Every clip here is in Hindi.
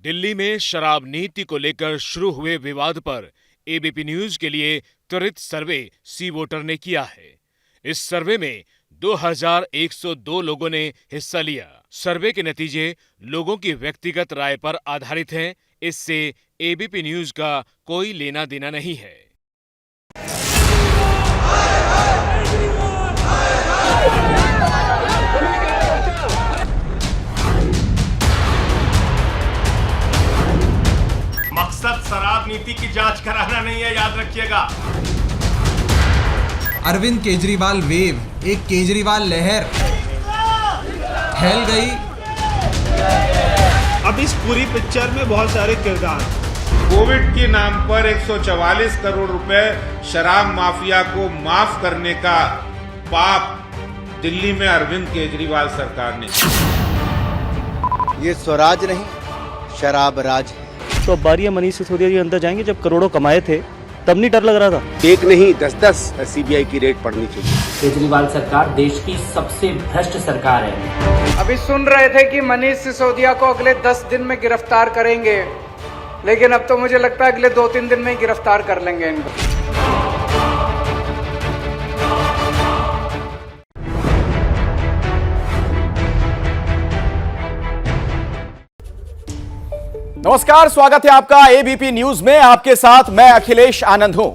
दिल्ली में शराब नीति को लेकर शुरू हुए विवाद पर एबीपी न्यूज के लिए त्वरित सर्वे सी वोटर ने किया है। इस सर्वे में 2102 लोगों ने हिस्सा लिया। सर्वे के नतीजे लोगों की व्यक्तिगत राय पर आधारित हैं। इससे एबीपी न्यूज का कोई लेना देना नहीं है। मकसद शराब नीति की जांच कराना नहीं है, याद रखिएगा। अरविंद केजरीवाल वेव, एक केजरीवाल लहर फैल गई। अब इस पूरी पिक्चर में बहुत सारे किरदार। कोविड के नाम पर 144 करोड़ रुपए शराब माफिया को माफ करने का पाप दिल्ली में अरविंद केजरीवाल सरकार ने। ये स्वराज नहीं, शराब राज है। तो बारी मनीष सिसोदिया जी अंदर जाएंगे, जब करोड़ों कमाए थे तब नहीं डर लग रहा था? एक नहीं 10-10 सीबीआई की रेड पड़नी चाहिए। केजरीवाल सरकार देश की सबसे भ्रष्ट सरकार है। अभी सुन रहे थे कि मनीष सिसोदिया को अगले 10 दिन में गिरफ्तार करेंगे, लेकिन अब तो मुझे लगता है अगले 2-3 दिन में ही गिरफ्तार कर लेंगे इनको। नमस्कार, स्वागत है आपका एबीपी न्यूज में। आपके साथ मैं अखिलेश आनंद हूं।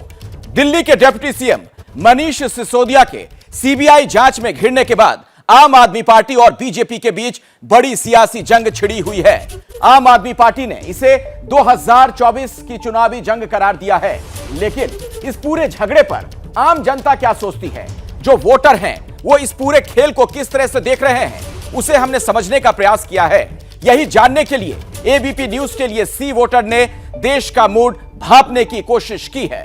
दिल्ली के डिप्टी सीएम मनीष सिसोदिया के सीबीआई जांच में घिरने के बाद आम आदमी पार्टी और बीजेपी के बीच बड़ी सियासी जंग छिड़ी हुई है। आम आदमी पार्टी ने इसे 2024 की चुनावी जंग करार दिया है, लेकिन इस पूरे झगड़े पर आम जनता क्या सोचती है, जो वोटर हैं वो इस पूरे खेल को किस तरह से देख रहे हैं, उसे हमने समझने का प्रयास किया है। यही जानने के लिए एबीपी न्यूज के लिए सी वोटर ने देश का मूड भांपने की कोशिश की है।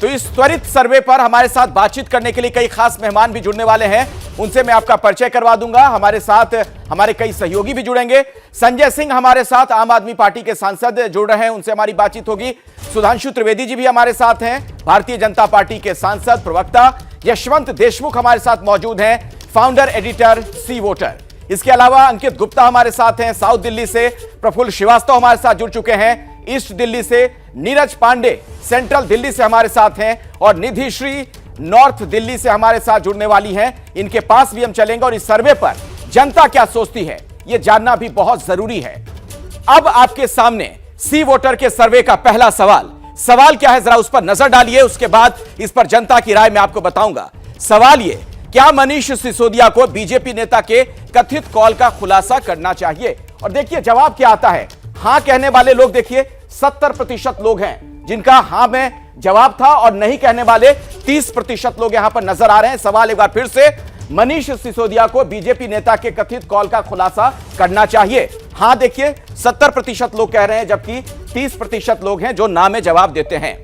तो इस त्वरित सर्वे पर हमारे साथ बातचीत करने के लिए कई खास मेहमान भी जुड़ने वाले हैं। उनसे मैं आपका परिचय करवा दूंगा। हमारे साथ हमारे कई सहयोगी भी जुड़ेंगे। संजय सिंह हमारे साथ आम आदमी पार्टी के सांसद जुड़ रहे हैं, उनसे हमारी बातचीत होगी। सुधांशु त्रिवेदी जी भी हमारे साथ हैं, भारतीय जनता पार्टी के सांसद प्रवक्ता। यशवंत देशमुख हमारे साथ मौजूद हैं, फाउंडर एडिटर सी वोटर। इसके अलावा अंकित गुप्ता हमारे साथ हैं साउथ दिल्ली से, प्रफुल्ल श्रीवास्तव हमारे साथ जुड़ चुके हैं ईस्ट दिल्ली से, नीरज पांडे सेंट्रल दिल्ली से हमारे साथ हैं, और निधि श्री नॉर्थ दिल्ली से हमारे साथ जुड़ने वाली हैं। इनके पास भी हम चलेंगे और इस सर्वे पर जनता क्या सोचती है यह जानना भी बहुत जरूरी है। अब आपके सामने सी वोटर के सर्वे का पहला सवाल क्या है, जरा उस पर नजर डालिए। उसके बाद इस पर जनता की राय मैं आपको बताऊंगा। सवाल ये, क्या मनीष सिसोदिया को बीजेपी नेता के कथित कॉल का खुलासा करना चाहिए? और देखिए जवाब क्या आता है। हां कहने वाले लोग देखिए 70% लोग हैं जिनका हां में जवाब था, और नहीं कहने वाले 30% लोग यहां पर नजर आ रहे हैं। सवाल एक बार फिर से, मनीष सिसोदिया को बीजेपी नेता के कथित कॉल का खुलासा करना चाहिए? हां देखिए 70% लोग कह रहे हैं, जबकि 30% लोग हैं जो ना में जवाब देते हैं।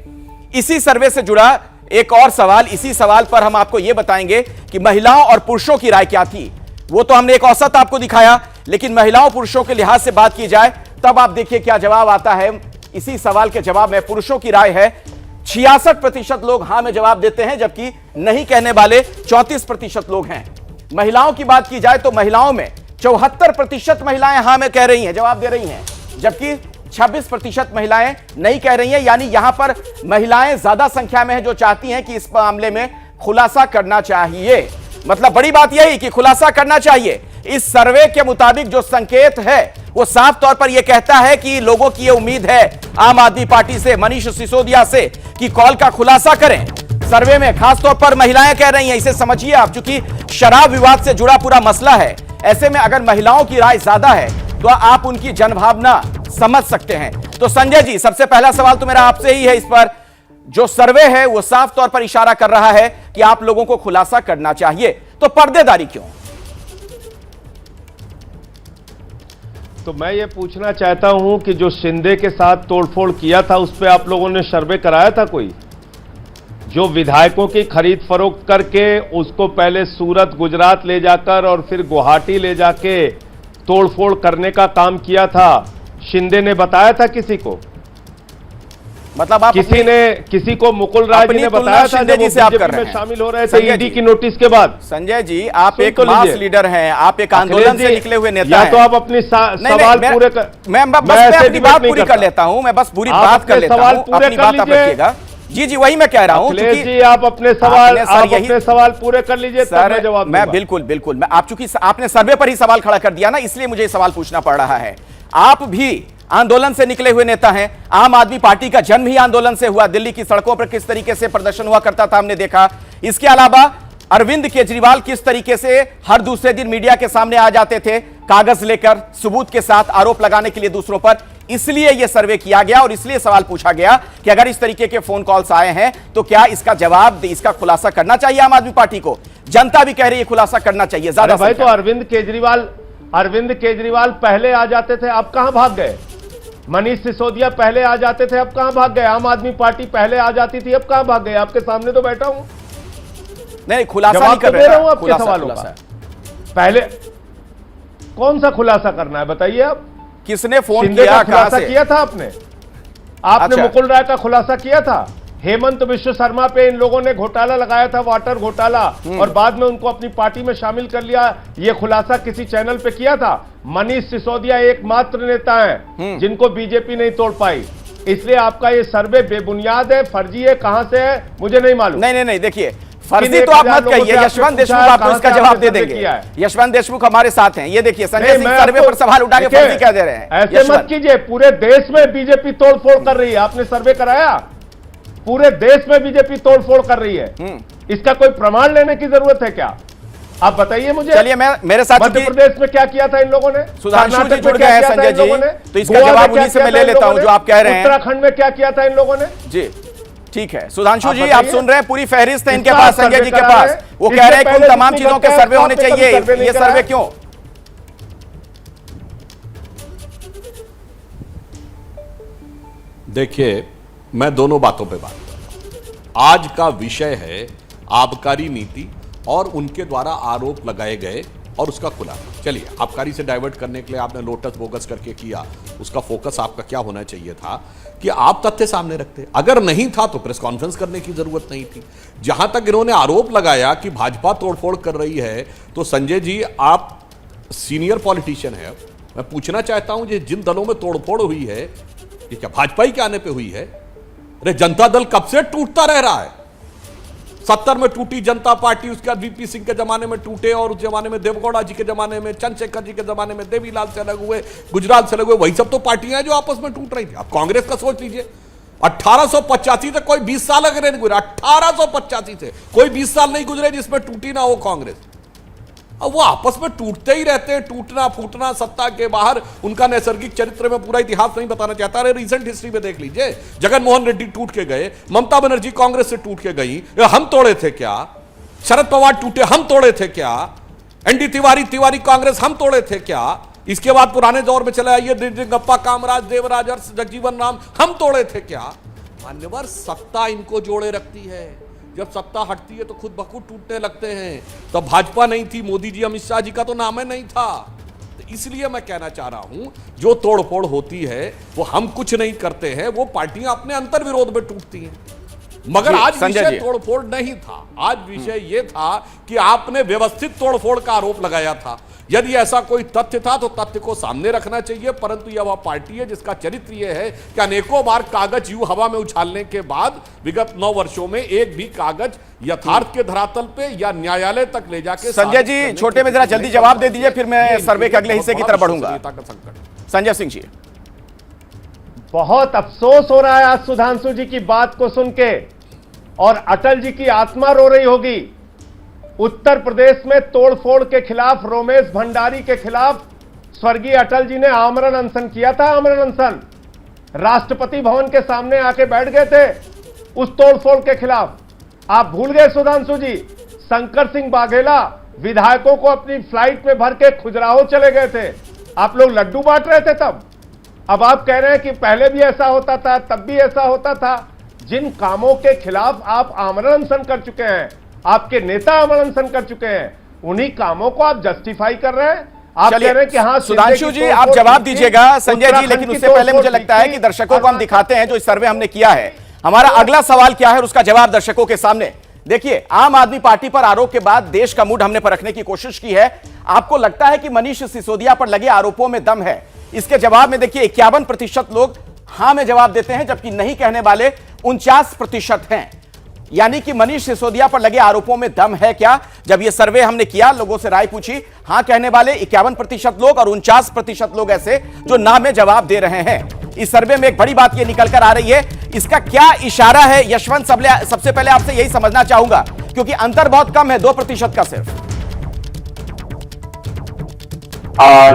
इसी सर्वे से जुड़ा एक और सवाल, इसी सवाल पर हम आपको यह बताएंगे कि महिलाओं और पुरुषों की राय क्या थी। वो तो हमने एक औसत आपको दिखाया, लेकिन महिलाओं पुरुषों के लिहाज से बात की जाए तब आप देखिए क्या जवाब आता है। इसी सवाल के जवाब में पुरुषों की राय है 66% लोग हां में जवाब देते हैं, जबकि नहीं कहने वाले 34% लोग हैं। महिलाओं की बात की जाए तो महिलाओं में 74% महिलाएं हां में कह रही हैं, जवाब दे रही हैं, जबकि 26% महिलाएं नहीं कह रही हैं। यानी यहां पर महिलाएं ज्यादा संख्या में हैं जो चाहती हैं कि इस मामले में खुलासा करना चाहिए। मतलब बड़ी बात यही कि खुलासा करना चाहिए। इस सर्वे के मुताबिक जो संकेत है वो साफ तौर पर यह कहता है कि लोगों की यह उम्मीद है आम आदमी पार्टी से, मनीष सिसोदिया से, कि कॉल का खुलासा करें। सर्वे में खासतौर पर महिलाएं कह रही हैं, इसे समझिए आप, चूंकि शराब विवाद से जुड़ा पूरा मसला है। ऐसे में अगर महिलाओं की राय ज्यादा है तो आप उनकी जनभावना समझ सकते हैं। तो संजय जी, सबसे पहला सवाल तो मेरा आपसे ही है। इस पर जो सर्वे है वो साफ तौर पर इशारा कर रहा है कि आप लोगों को खुलासा करना चाहिए, तो पर्देदारी क्यों? तो मैं ये पूछना चाहता हूं कि जो शिंदे के साथ तोड़फोड़ किया था उस पर आप लोगों ने सर्वे कराया था कोई? जो विधायकों की खरीद फरोख्त करके उसको पहले सूरत, गुजरात ले जाकर और फिर गुवाहाटी ले जाके तोड़फोड़ करने का काम किया था, शिंदे ने बताया था किसी को? मतलब आप किसी को मुकुल राय जी ने बताया था शिंदे जी से आप कर रहे में हैं शामिल हो रहे थे ईडी की नोटिस के बाद। संजय जी, आप एक मास लीडर हैं, आप एक आंदोलन से निकले हुए नेता हैं। या तो आप अपनी सवाल पूरे मैं अपनी बात पूरी कर लेता हूं, मैं बस पूरी बात कर लेता हूं, अपनी बात आप रखिएगा। जी वही मैं कह रहा हूं जी, आप अपने सवाल पूरे कर लीजिए सर। जवाब मैं बिल्कुल मैं आप चूंकि आपने सर्वे पर ही सवाल खड़ा कर दिया ना, इसलिए मुझे सवाल पूछना पड़ रहा है। आप भी आंदोलन से निकले हुए नेता हैं। आम आदमी पार्टी का जन्म ही आंदोलन से हुआ। दिल्ली की सड़कों पर किस तरीके से प्रदर्शन हुआ करता था हमने देखा। इसके अलावा अरविंद केजरीवाल किस तरीके से हर दूसरे दिन मीडिया के सामने आ जाते थे कागज लेकर, सबूत के साथ आरोप लगाने के लिए दूसरों पर। इसलिए यह सर्वे किया गया और इसलिए सवाल पूछा गया कि अगर इस तरीके के फोन कॉल्स आए हैं तो क्या इसका जवाब, इसका खुलासा करना चाहिए आम आदमी पार्टी को। जनता भी कह रही है खुलासा करना चाहिए। ज्यादा भाई तो अरविंद केजरीवाल पहले आ जाते थे, अब कहां भाग गए। मनीष सिसोदिया पहले आ जाते थे, अब कहां भाग गए। आम आदमी पार्टी पहले आ जाती थी, अब कहां भाग गए। आपके सामने तो बैठा हूं, नहीं खुलासा जवाब नहीं कर दे रहा हूं आपके सवालों का। पहले कौन सा खुलासा करना है बताइए आप। किसने फोन शिंदे किया, का खुलासा किया था आपने अच्छा। मुकुल राय का खुलासा किया था। हेमंत विश्व शर्मा पे इन लोगों ने घोटाला लगाया था, वाटर घोटाला, और बाद में उनको अपनी पार्टी में शामिल कर लिया। ये खुलासा किसी चैनल पे किया था। मनीष सिसोदिया एकमात्र नेता हैं जिनको बीजेपी नहीं तोड़ पाई। इसलिए आपका ये सर्वे बेबुनियाद है, फर्जी है। कहां से है मुझे नहीं मालूम। नहीं देखिए, फर्जी तो आप मत कहिए। यशवंत देशमुख आपको इसका जवाब दे देंगे। यशवंत देशमुख हमारे साथ हैं। ये देखिए संजय सिंह सर्वे पर सवाल उठा के फर्जी कह दे रहे हैं। ऐसे मत कीजिए। पूरे देश में बीजेपी तोड़फोड़ कर रही है। आपने सर्वे कराया, पूरे देश में बीजेपी तोड़फोड़ कर रही है। इसका कोई प्रमाण लेने की जरूरत है क्या? आप बताइए मुझे। चलिए, मैं मेरे साथ मध्य प्रदेश में क्या किया था इन लोगों ने, सुधांशु जी जुड़ गए हैं संजय जी, तो इसका जवाब उन्हीं से मैं ले लेता हूं जो आप कह रहे हैं। उत्तराखंड में क्या किया था इन लोगों ने। जी ठीक है सुधांशु जी, आप सुन रहे हैं, पूरी फहरिस्त है इनके पास, संजय जी के पास। वो कह रहे हैं कि उन तमाम चीजों के सर्वे होने चाहिए। ये सर्वे क्यों? देखिए, मैं दोनों बातों पे बात कर रहा हूं। आज का विषय है आबकारी नीति और उनके द्वारा आरोप लगाए गए और उसका खुलासा। चलिए, आबकारी से डाइवर्ट करने के लिए आपने लोटस बोगस करके किया, उसका फोकस आपका क्या होना चाहिए था कि आप तथ्य सामने रखते। अगर नहीं था तो प्रेस कॉन्फ्रेंस करने की जरूरत नहीं थी। जहां तक इन्होंने आरोप लगाया कि भाजपा तोड़फोड़ कर रही है, तो संजय जी आप सीनियर पॉलिटिशियन है, मैं पूछना चाहता हूं कि जिन दलों में तोड़फोड़ हुई है, ये क्या भाजपा ही के आने पे हुई है? अरे जनता दल कब से टूटता रह रहा है। 70 में टूटी जनता पार्टी, उसके बाद वीपी सिंह के जमाने में टूटे, और उस जमाने में देवगौड़ा जी के जमाने में, चंद्रशेखर जी के जमाने में देवीलाल से अलग हुए, गुजराल से अलग हुए। वही सब तो पार्टियां हैं जो आपस में टूट रही थी। आप कांग्रेस का सोच लीजिए, 1885 से कोई 20 साल अगर नहीं गुजरे, 1885 से कोई 20 साल नहीं गुजरे जिसमें टूटी ना हो कांग्रेस। अब वो आपस में टूटते ही रहते हैं, टूटना फूटना सत्ता के बाहर। उनका नैसर्गिक चरित्र में पूरा इतिहास नहीं बताना चाहता। अरे रिसेंट हिस्ट्री में देख लीजिए, जगनमोहन रेड्डी टूट के गए, ममता बनर्जी कांग्रेस से टूट के गई, हम तोड़े थे क्या? शरद पवार टूटे, हम तोड़े थे क्या? एनडी तिवारी कांग्रेस, हम तोड़े थे क्या? इसके बाद पुराने दौर में चले आइए, गप्पा कामराज, देवराज, जगजीवन राम, हम तोड़े थे क्या? मान्यवर, सत्ता इनको जोड़े रखती है। जब सत्ता हटती है तो खुद ब खुद टूटने लगते हैं। तो भाजपा नहीं थी, मोदी जी अमित शाह जी का तो नाम ही नहीं था। तो इसलिए मैं कहना चाह रहा हूं, जो तोड़फोड़ होती है वो हम कुछ नहीं करते हैं, वो पार्टियां अपने अंतर विरोध में टूटती हैं। मगर आज विषय तोड़फोड़ नहीं था। आज विषय यह था कि आपने व्यवस्थित तोड़फोड़ का आरोप लगाया था। यदि ऐसा कोई तथ्य था तो तथ्य को सामने रखना चाहिए, परंतु यह वह पार्टी है जिसका चरित्र यह है कि अनेकों बार कागज यूं हवा में उछालने के बाद विगत 9 वर्षों में एक भी कागज यथार्थ के धरातल पे या न्यायालय तक ले जाके। संजय जी छोटे में जरा जल्दी जवाब दे दीजिए, फिर मैं सर्वे के अगले हिस्से की तरफ बढ़ूंगा। संजय सिंह जी, बहुत अफसोस हो रहा है आज सुधांशु जी की बात को सुन के, और अटल जी की आत्मा रो रही होगी। उत्तर प्रदेश में तोड़फोड़ के खिलाफ, रोमेश भंडारी के खिलाफ स्वर्गीय अटल जी ने आमरण अनशन किया था। आमरण अनशन राष्ट्रपति भवन के सामने आके बैठ गए थे उस तोड़फोड़ के खिलाफ। आप भूल गए सुधांशु जी? शंकर सिंह वाघेला विधायकों को अपनी फ्लाइट में भर के खुजराहो चले गए थे। आप लोग लड्डू बांट रहे थे तब। अब आप कह रहे हैं कि पहले भी ऐसा होता था, तब भी ऐसा होता था। जिन कामों के खिलाफ आप आमरण अनशन कर चुके हैं, आपके नेता आमरण अनशन कर चुके हैं, उन्हीं कामों को आप जस्टिफाई कर रहे हैं। आप कह रहे हैं कि हाँ सुधांशु जी आप जवाब दीजिएगा संजय जी, लेकिन उससे पहले मुझे लगता है कि दर्शकों को हम दिखाते हैं जो इस सर्वे हमने किया है। हमारा अगला सवाल क्या है और उसका जवाब दर्शकों के सामने। देखिए, आम आदमी पार्टी पर आरोप के बाद देश का मूड हमने परखने की कोशिश की है। आपको लगता है कि मनीष सिसोदिया पर लगे आरोपों में दम है? इसके जवाब में देखिए 51% लोग हां में जवाब देते हैं, जबकि नहीं कहने वाले 49% हैं। यानी कि मनीष सिसोदिया पर लगे आरोपों में दम है क्या? जब यह सर्वे हमने किया, लोगों से राय पूछी, हां कहने वाले 51% लोग और 49% लोग ऐसे जो ना में जवाब दे रहे हैं। इस सर्वे में एक बड़ी बात यह निकल कर आ रही है, इसका क्या इशारा है? यशवंत, सबसे पहले आपसे यही समझना चाहूंगा, क्योंकि अंतर बहुत कम है, 2% का सिर्फ।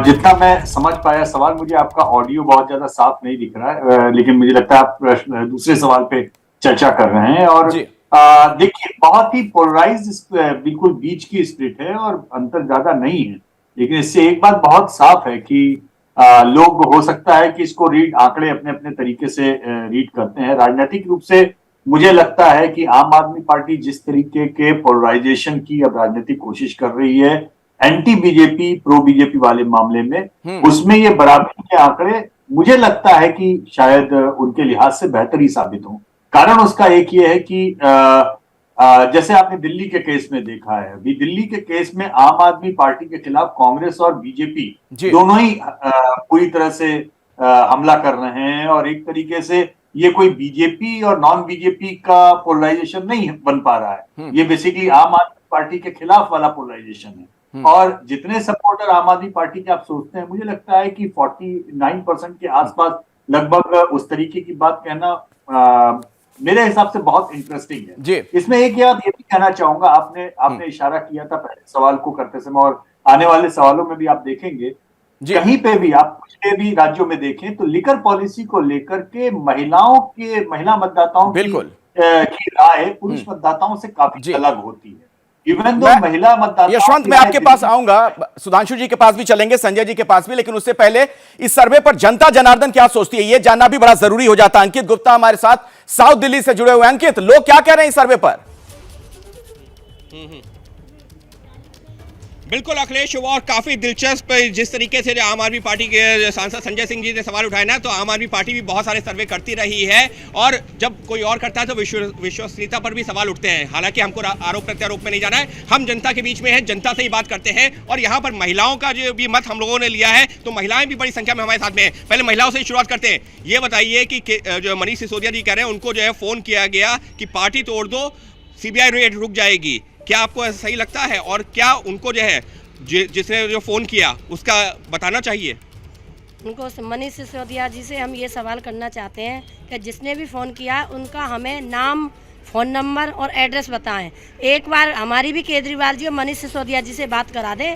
जितना मैं समझ पाया सवाल, मुझे आपका ऑडियो बहुत ज्यादा साफ नहीं दिख रहा है, लेकिन मुझे लगता है आप दूसरे सवाल पे चर्चा कर रहे हैं। और देखिए, बहुत ही पोलराइज्ड बिल्कुल बीच की स्प्लिट है और अंतर ज्यादा नहीं है। लेकिन इससे एक बात बहुत साफ है कि लोग, हो सकता है कि इसको आंकड़े अपने अपने तरीके से रीड करते हैं। राजनीतिक रूप से मुझे लगता है कि आम आदमी पार्टी जिस तरीके के पोलराइजेशन की अब राजनीतिक कोशिश कर रही है एंटी बीजेपी प्रो बीजेपी वाले मामले में, उसमें ये बराबरी के आंकड़े मुझे लगता है कि शायद उनके लिहाज से बेहतर ही साबित हों। कारण उसका एक ये है कि जैसे आपने दिल्ली के केस में देखा है, अभी दिल्ली के केस में आम आदमी पार्टी के खिलाफ कांग्रेस और बीजेपी दोनों ही पूरी तरह से हमला कर रहे हैं। और एक तरीके से ये कोई बीजेपी और नॉन बीजेपी का पोलराइजेशन नहीं बन पा रहा है, ये बेसिकली आम आदमी पार्टी के खिलाफ वाला पोलराइजेशन है। और जितने सपोर्टर आम आदमी पार्टी के आप सोचते हैं, मुझे लगता है कि 49% के आसपास लगभग उस तरीके की बात कहना मेरे हिसाब से बहुत इंटरेस्टिंग है जी। इसमें एक बात ये भी कहना चाहूंगा, आपने इशारा किया था पहले सवाल को करते समय, और आने वाले सवालों में भी आप देखेंगे, कहीं पे भी आप पिछले भी राज्यों में देखें तो लिकर पॉलिसी को लेकर के महिला मतदाताओं की राय पुरुष मतदाताओं से काफी अलग होती है। महिला मतदाता। यशवंत, मैं आपके पास आऊंगा, सुधांशु जी के पास भी चलेंगे, संजय जी के पास भी, लेकिन उससे पहले इस सर्वे पर जनता जनार्दन क्या सोचती है ये जानना भी बड़ा जरूरी हो जाता है। अंकित गुप्ता हमारे साथ साउथ दिल्ली से जुड़े हुए। अंकित, लोग क्या कह रहे हैं इस सर्वे पर? बिल्कुल अखिलेश, और काफी दिलचस्प जिस तरीके से आम आदमी पार्टी के सांसद संजय सिंह जी ने सवाल उठाए ना, तो आम आदमी पार्टी भी बहुत सारे सर्वे करती रही है और जब कोई और करता है तो विश्वसनीयता पर भी सवाल उठते हैं। हालांकि हमको आरोप प्रत्यारोप में नहीं जाना है, हम जनता के बीच में हैं, जनता से ही बात करते हैं। और यहाँ पर महिलाओं का जो भी मत हम लोगों ने लिया है, तो महिलाएं भी बड़ी संख्या में हमारे साथ में है। पहले महिलाओं से ही शुरुआत करते हैं। ये बताइए कि जो मनीष सिसोदिया जी कह रहे हैं, उनको जो है फोन किया गया कि पार्टी तोड़ दो, सीबीआई रेड रुक जाएगी, क्या आपको ऐसा सही लगता है? और क्या उनको जो है जिसने जो फोन किया उसका बताना चाहिए? उनको, मनीष सिसोदिया जी से हम ये सवाल करना चाहते हैं कि जिसने भी फ़ोन किया उनका हमें नाम, फ़ोन नंबर और एड्रेस बताएं। एक बार हमारी भी केजरीवाल जी और मनीष सिसोदिया जी से बात करा दें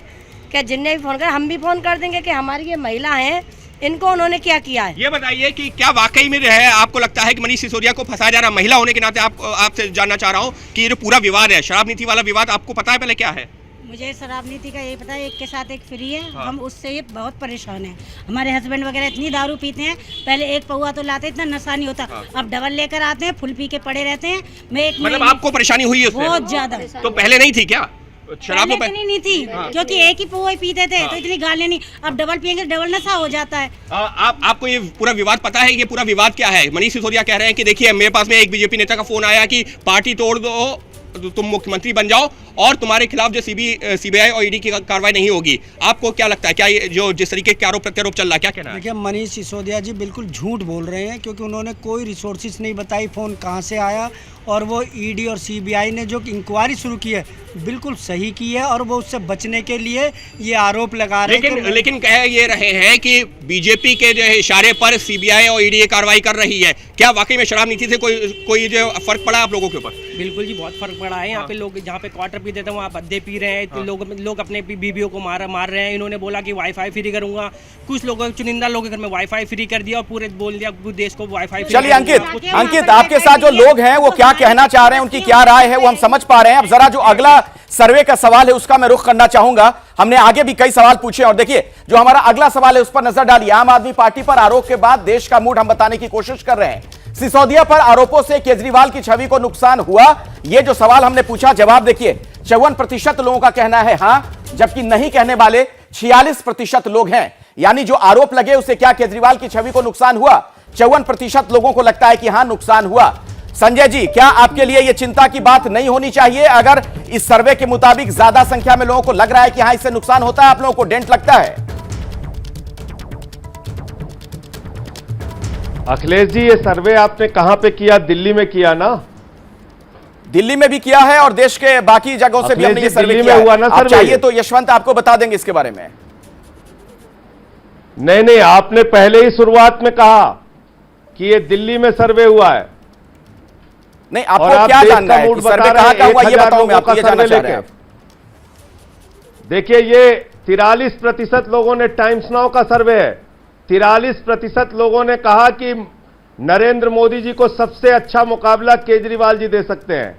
कि जिनने भी फ़ोन किया, हम भी फ़ोन कर देंगे कि हमारी ये महिला हैं, इनको उन्होंने क्या किया है। ये बताइए कि क्या वाकई में है आपको लगता है कि मनीष सिसोदिया को फंसाया जा रहा है? महिला होने के नाते आपसे जानना चाह रहा हूँ कि ये जो पूरा विवाद है, शराब नीति वाला विवाद, आपको पता है पहले क्या है? मुझे शराब नीति का यही पता है, एक के साथ एक फ्री है। हाँ। हम उससे बहुत परेशान हैं। हमारे हस्बैंड वगैरह इतनी दारू पीते हैं, पहले एक पौवा तो लाते, इतना नशा नहीं होता। हाँ। अब डबल लेकर आते हैं, फुल पी के पड़े रहते हैं। मैं एक मतलब आपको परेशानी हुई है उसमें? बहुत ज्यादा। तो पहले नहीं थी क्या शराब? पहले नहीं थी। हाँ। क्योंकि एक ही पौवा पीते थे। हाँ। तो इतनी गालियां नहीं, अब डबल पियेंगे डबल नशा हो जाता है। आपको ये पूरा विवाद पता है? ये पूरा विवाद क्या है? मनीष सिसोदिया कह रहे हैं कि देखिए, मेरे पास में एक बीजेपी नेता का फोन आया कि पार्टी तोड़ दो, तुम मुख्यमंत्री बन जाओ और तुम्हारे खिलाफ जो सीबीआई और ईडी की कार्रवाई नहीं होगी। आपको क्या लगता है, क्या ये जो जिस तरीके के आरोप प्रत्यारोप चल रहा है, क्या कहना है? देखिए, मनीष सिसोदिया जी बिल्कुल झूठ बोल रहे हैं, क्योंकि उन्होंने कोई रिसोर्सेज नहीं बताई, फ़ोन कहाँ से आया। और वो ईडी और सीबीआई ने जो इंक्वायरी शुरू की है बिल्कुल सही की है, और वो उससे बचने के लिए ये आरोप लगा रहे हैं। लेकिन कह ये रहे हैं कि बीजेपी के जो इशारे पर सीबीआई और ईडी कार्रवाई कर रही है। क्या वाकई में शराब नीति से कोई जो फर्क पड़ा आप लोगों के ऊपर? बिल्कुल जी, बहुत फर्क पड़ा है। यहाँ पे लोग जहाँ पे क्वार्टर पीते थे वहाँ बद्दे पी रहे हैं। तो लोग अपने बीवियों को मार रहे हैं। इन्होंने बोला कि वाईफाई फ्री करूंगा, कुछ लोगों चुनिंदा लोगों के घर में वाईफाई फ्री कर दिया और पूरे बोल दिया पूरे देश को वाईफाई। चलिए अंकित, आपके साथ जो लोग हैं वो क्या कहना चाह रहे हैं, उनकी क्या राय है, वो हम समझ पा रहे हैं। अब जरा जो अगला सर्वे का सवाल है उसका मैं रुख करना चाहूंगा। हमने आगे भी कई सवाल पूछे और देखिए जो हमारा अगला सवाल है उस पर नजर डालिए। आम आदमी पार्टी पर आरोप के बाद देश का मूड हम बताने की कोशिश कर रहे हैं। सिसोदिया पर आरोपों से केजरीवाल की छवि को नुकसान हुआ, यह जो सवाल हमने पूछा, जवाब देखिए 54% लोगों का कहना है हां, जबकि नहीं कहने वाले 46% लोग हैं। यानी जो आरोप लगे उसे क्या केजरीवाल की छवि को नुकसान हुआ? 54% लोगों को लगता है कि हां नुकसान हुआ। संजय जी, क्या आपके लिए यह चिंता की बात नहीं होनी चाहिए अगर इस सर्वे के मुताबिक ज्यादा संख्या में लोगों को लग रहा है कि हां इससे नुकसान होता है, आप लोगों को डेंट लगता है? अखिलेश जी, ये सर्वे आपने कहां पे किया? दिल्ली में किया ना? दिल्ली में भी किया है और देश के बाकी जगहों से भी हमने ये सर्वे किया हुआ ना? आप चाहिए तो यशवंत आपको बता देंगे इसके बारे में। नहीं, आपने पहले ही शुरुआत में कहा कि ये दिल्ली में सर्वे हुआ है। नहीं, आपको क्या जानना है कि सर्वे कहां का हुआ, ये बताओ, मैं आपको ये जानना चाह रहा हूं। देखिए, ये 43% लोगों ने टाइम्स नाउ का सर्वे है। 43% लोगों ने कहा कि नरेंद्र मोदी जी को सबसे अच्छा मुकाबला केजरीवाल जी दे सकते हैं।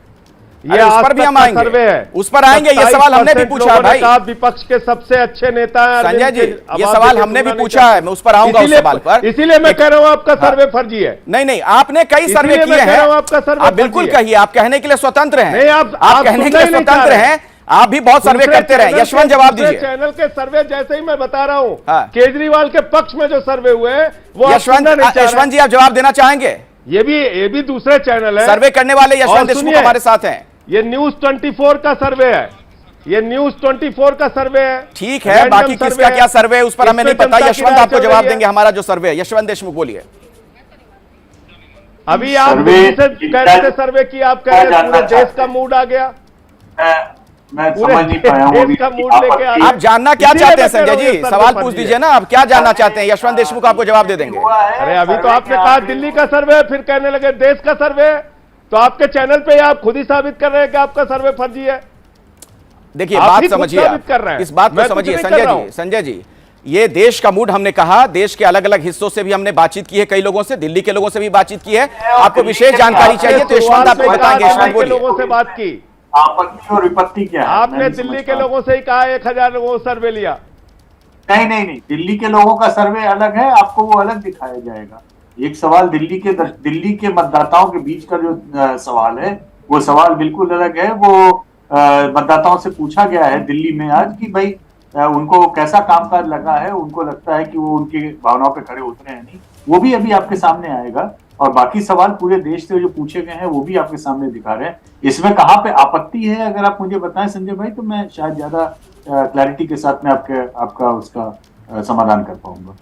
ये उस पर भी हम आएंगे, सर्वे है, उस पर आएंगे। ये सवाल हमने भी पूछा है भाई। विपक्ष के सबसे अच्छे नेता हैं संजय जी, ये सवाल हमने भी पूछा है, मैं उस पर आऊंगा उस सवाल पर। इसीलिए मैं कह रहा हूं आपका सर्वे फर्जी है। नहीं, आपने कई सर्वे किए हैं, आप बिल्कुल कहिए, आप कहने के लिए स्वतंत्र हैं। नहीं, आप कहने के लिए स्वतंत्र हैं, आप भी बहुत सर्वे करते रहे। यशवंत जवाब दीजिए। चैनल के सर्वे जैसे ही मैं बता रहा हूं, केजरीवाल के पक्ष में जो सर्वे हुए वो यशवंत जी, आप जवाब देना चाहेंगे? ये भी दूसरे चैनल है। सर्वे करने वाले यशवंत देशमुख हमारे साथ हैं। ये न्यूज 24 का सर्वे है। ये न्यूज 24 का सर्वे है। ठीक है, बाकी किसका क्या सर्वे है उस पर हमें नहीं पता। यशवंत आपको जवाब देंगे हमारा जो सर्वे है। यशवंत देशमुख बोलिए। अभी आप कैसे सर्वे किया? आप कह रहे हैं पूरे देश का मूड आ गया। मैं समझ नहीं पाया हूं। आप जानना क्या चाहते हैं संजय जी? सवाल पूछ दीजिए ना, आप क्या जानना चाहते हैं? यशवंत देशमुख आपको जवाब दे देंगे। अरे अभी तो आपने कहा दिल्ली का सर्वे, फिर कहने लगे देश का सर्वे। तो आपके चैनल पे आप खुद ही साबित कर रहे हैं कि आपका सर्वे फर्जी है। देखिए, बात समझिए, इस बात को समझिए संजय जी। ये देश का मूड हमने कहा, देश के अलग अलग हिस्सों से भी हमने बातचीत की है, कई लोगों से, दिल्ली के लोगों से भी बातचीत की है। आपको विशेष जानकारी चाहिए तो यशवंत आपको बताएंगे। यशवंत बोलिए। लोगों से बात की, आपत्ति और विपत्ति क्या है? आपने दिल्ली के लोगों से ही कहा 1000 लोगों सर्वे लिया। नहीं, दिल्ली के लोगों का सर्वे अलग है, आपको वो अलग दिखाया जाएगा। एक सवाल दिल्ली के मतदाताओं के बीच का जो सवाल है, वो सवाल बिल्कुल अलग है। वो मतदाताओं से पूछा गया है दिल्ली में आज कि भाई उनको कैसा कामकाज लगा है, उनको लगता है कि वो उनकी भावनाओं पे खड़े उतरे हैं नहीं, वो भी अभी आपके सामने आएगा। और बाकी सवाल पूरे देश से जो पूछे गए हैं वो भी आपके सामने दिखा रहे हैं। इसमें कहाँ पे आपत्ति है अगर आप मुझे बताएं संजय भाई, तो मैं शायद ज्यादा क्लैरिटी के साथ में आपका उसका समाधान कर पाऊंगा।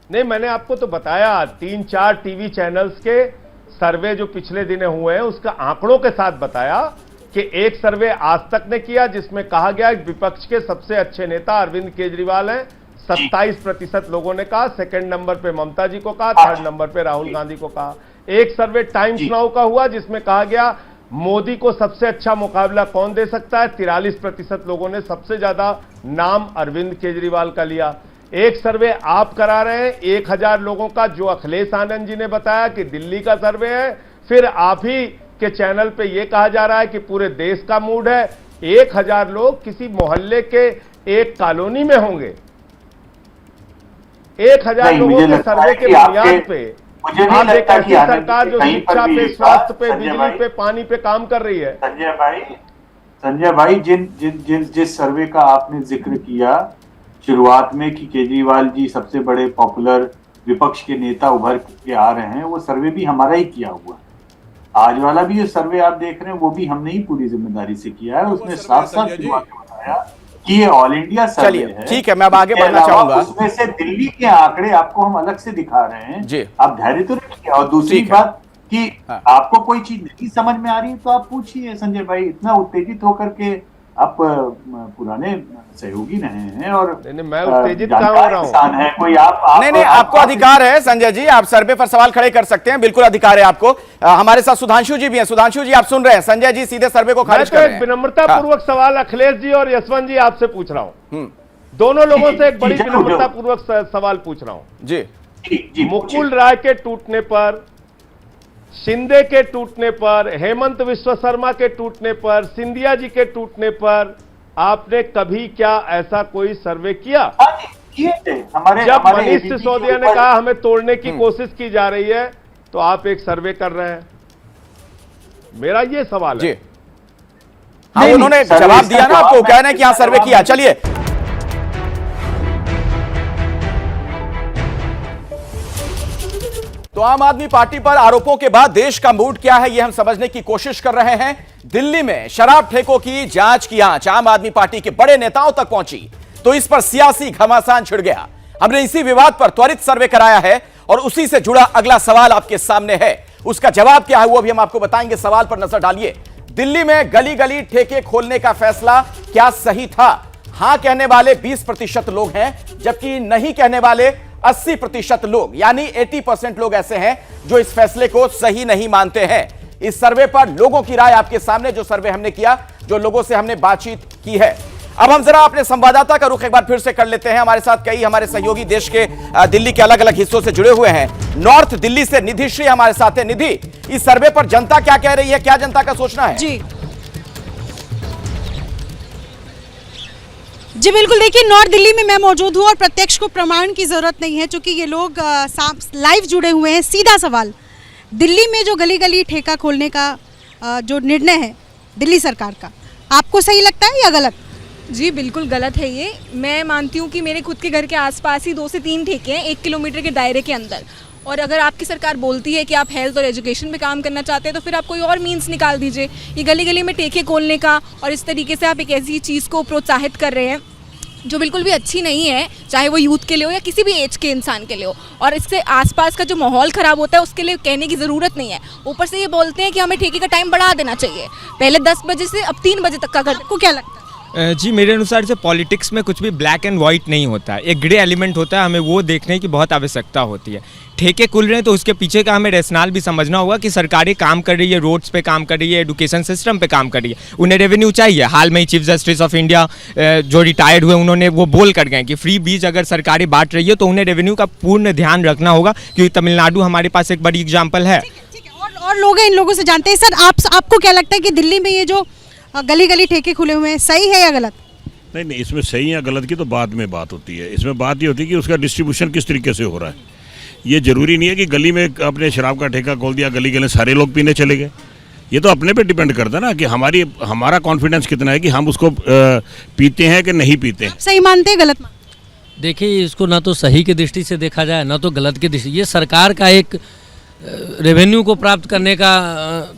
नहीं, मैंने आपको तो बताया 3-4 टीवी चैनल्स के सर्वे जो पिछले दिने हुए हैं उसका आंकड़ों के साथ बताया कि एक सर्वे आज तक ने किया जिसमें कहा गया विपक्ष के सबसे अच्छे नेता अरविंद केजरीवाल हैं। 27% लोगों ने कहा। सेकंड नंबर पे ममता जी को कहा, थर्ड नंबर पे राहुल गांधी को कहा। एक सर्वे टाइम्स नाउ का हुआ जिसमें कहा गया मोदी को सबसे अच्छा मुकाबला कौन दे सकता है। 43% लोगों ने सबसे ज्यादा नाम अरविंद केजरीवाल का लिया। एक सर्वे आप करा रहे हैं 1000 लोगों का, जो अखिलेश आनंद जी ने बताया कि दिल्ली का सर्वे है। फिर आप ही के चैनल पे यह कहा जा रहा है कि पूरे देश का मूड है। 1000 लोग किसी मोहल्ले के एक कॉलोनी में होंगे। 1000 लोगों के सर्वे के बुनियाद पे आप एक ऐसी सरकार जो शिक्षा पे, स्वास्थ्य पे, बिजली पे, पानी पे काम कर रही है। संजय भाई, जिस सर्वे का आपने जिक्र किया शुरुआत में कि केजरीवाल जी सबसे बड़े पॉपुलर विपक्ष के नेता उभर के आ रहे हैं, वो सर्वे भी हमारा ही किया हुआ है। आज वाला भी जो सर्वे आप देख रहे हैं वो भी हमने ही पूरी जिम्मेदारी से किया है। उसने साफ साफ शुरुआत में बताया कि ये ऑल इंडिया सर्वे है। ठीक है, मैं अब आगे बढ़ना चाहूंगा। उसमें से दिल्ली के आंकड़े आपको हम अलग से दिखा रहे हैं जी, आप धैर्य तो रखिए। और दूसरी बात कि आपको कोई चीज नहीं समझ में आ रही है तो आप पूछिए संजय भाई। इतना उत्तेजित होकर के आप पुराने सहयोगी रहे हैं और मैं उत्तेजित कहाँ हो रहा हूँ? है कोई नहीं, आपको अधिकार है संजय जी, आप सर्वे पर सवाल खड़े कर सकते हैं, बिल्कुल अधिकार है आपको। हमारे साथ सुधांशु जी भी हैं। सुधांशु जी, आप सुन रहे हैं, संजय जी सीधे सर्वे को खारिज कर रहे हैं। विनम्रता पूर्वक सवाल अखिलेश जी और यशवंत जी आपसे पूछ रहा हूँ। दोनों लोगों से एक बड़ी विनम्रता पूर्वक सवाल पूछ रहा हूँ जी। मुकुल राय के टूटने पर, शिंदे के टूटने पर, हेमंत विश्व शर्मा के टूटने पर, सिंधिया जी के टूटने पर आपने कभी क्या ऐसा कोई सर्वे किया? जब मनीष सिसोदिया ने कहा हमें तोड़ने की कोशिश की जा रही है तो आप एक सर्वे कर रहे हैं। मेरा ये सवाल है। हाँ, उन्होंने जवाब दिया ना आपको, कह रहे हैं कि यहाँ सर्वे किया। चलिए, तो आम आदमी पार्टी पर आरोपों के बाद देश का मूड क्या है, यह हम समझने की कोशिश कर रहे हैं। दिल्ली में शराब ठेकों की जांच की आंच आम आदमी पार्टी के बड़े नेताओं तक पहुंची तो इस पर सियासी घमासान छिड़ गया। हमने इसी विवाद पर त्वरित सर्वे कराया है और उसी से जुड़ा अगला सवाल आपके सामने है। उसका जवाब क्या है वो भी हम आपको बताएंगे। सवाल पर नजर डालिए। दिल्ली में गली गली ठेके खोलने का फैसला क्या सही था? हां कहने वाले 20% लोग हैं, जबकि नहीं कहने वाले 80% लोग, यानी 80% लोग ऐसे हैं जो इस फैसले को सही नहीं मानते हैं। इस सर्वे पर लोगों की राय आपके सामने, जो सर्वे हमने किया, जो लोगों से हमने बातचीत की है। अब हम जरा अपने संवाददाता का रुख एक बार फिर से कर लेते हैं। हमारे साथ कई हमारे सहयोगी देश के दिल्ली के अलग अलग हिस्सों से जुड़े हुए हैं। नॉर्थ दिल्ली से निधि श्री हमारे साथ है। निधि, इस सर्वे पर जनता क्या कह रही है, क्या जनता का सोचना है? जी बिल्कुल, देखिए नॉर्थ दिल्ली में मैं मौजूद हूँ और प्रत्यक्ष को प्रमाण की जरूरत नहीं है, क्योंकि ये लोग लाइव जुड़े हुए हैं। सीधा सवाल, दिल्ली में जो गली गली ठेका खोलने का जो निर्णय है दिल्ली सरकार का, आपको सही लगता है या गलत? जी बिल्कुल गलत है ये। मैं मानती हूँ कि मेरे खुद के घर के आसपास ही 2 से 3 ठेके हैं 1 किलोमीटर के दायरे के अंदर, और अगर आपकी सरकार बोलती है कि आप हेल्थ और एजुकेशन में काम करना चाहते हैं तो फिर आप कोई और मीन्स निकाल दीजिए। ये गली गली में ठेके खोलने का और इस तरीके से आप एक ऐसी चीज़ को प्रोत्साहित कर रहे हैं जो बिल्कुल भी अच्छी नहीं है, चाहे वो यूथ के लिए हो या किसी भी एज के इंसान के लिए हो। और इससे आसपास का जो माहौल ख़राब होता है उसके लिए कहने की ज़रूरत नहीं है। ऊपर से ये बोलते हैं कि हमें ठेके का टाइम बढ़ा देना चाहिए, पहले 10 बजे से अब 3 बजे तक का कर। आपको क्या लगता है? जी मेरे अनुसार से पॉलिटिक्स में कुछ भी ब्लैक एंड वाइट नहीं होता है, एक ग्रे एलिमेंट होता है। हमें वो देखने की बहुत आवश्यकता होती है। ठेके खुल रहे हैं तो उसके पीछे का हमें रैशनल भी समझना होगा कि सरकारें काम कर रही है, रोड्स पे काम कर रही है, एजुकेशन सिस्टम पे काम कर रही है, उन्हें रेवेन्यू चाहिए। हाल में ही चीफ जस्टिस ऑफ इंडिया जो रिटायर्ड हुए, उन्होंने वो बोल कर गए कि फ्री बीज अगर सरकारें बांट रही है तो उन्हें रेवेन्यू का पूर्ण ध्यान रखना होगा, क्योंकि तमिलनाडु हमारे पास एक बड़ी एग्जाम्पल है। और लोग हैं, इन लोगों से जानते हैं। सर आपको क्या लगता है कि दिल्ली में ये जो गली गली ठेके खुले हुए हैं सही है या गलत? नहीं, इसमें सही या गलत की तो बाद में बात होती है। इसमें बात ये होती है कि उसका डिस्ट्रीब्यूशन किस तरीके से हो रहा है। ये जरूरी नहीं है कि गली में अपने शराब का ठेका खोल दिया, गली गली सारे लोग पीने चले गए। ये तो अपने पे डिपेंड करता है ना कि हमारा कॉन्फिडेंस कितना है कि हम उसको पीते हैं कि नहीं पीते हैं। सही मानते हैं, गलत मानते? देखिए, इसको ना तो सही की दृष्टि से देखा जाए ना तो गलत की दृष्टि। ये सरकार का एक रेवेन्यू को प्राप्त करने का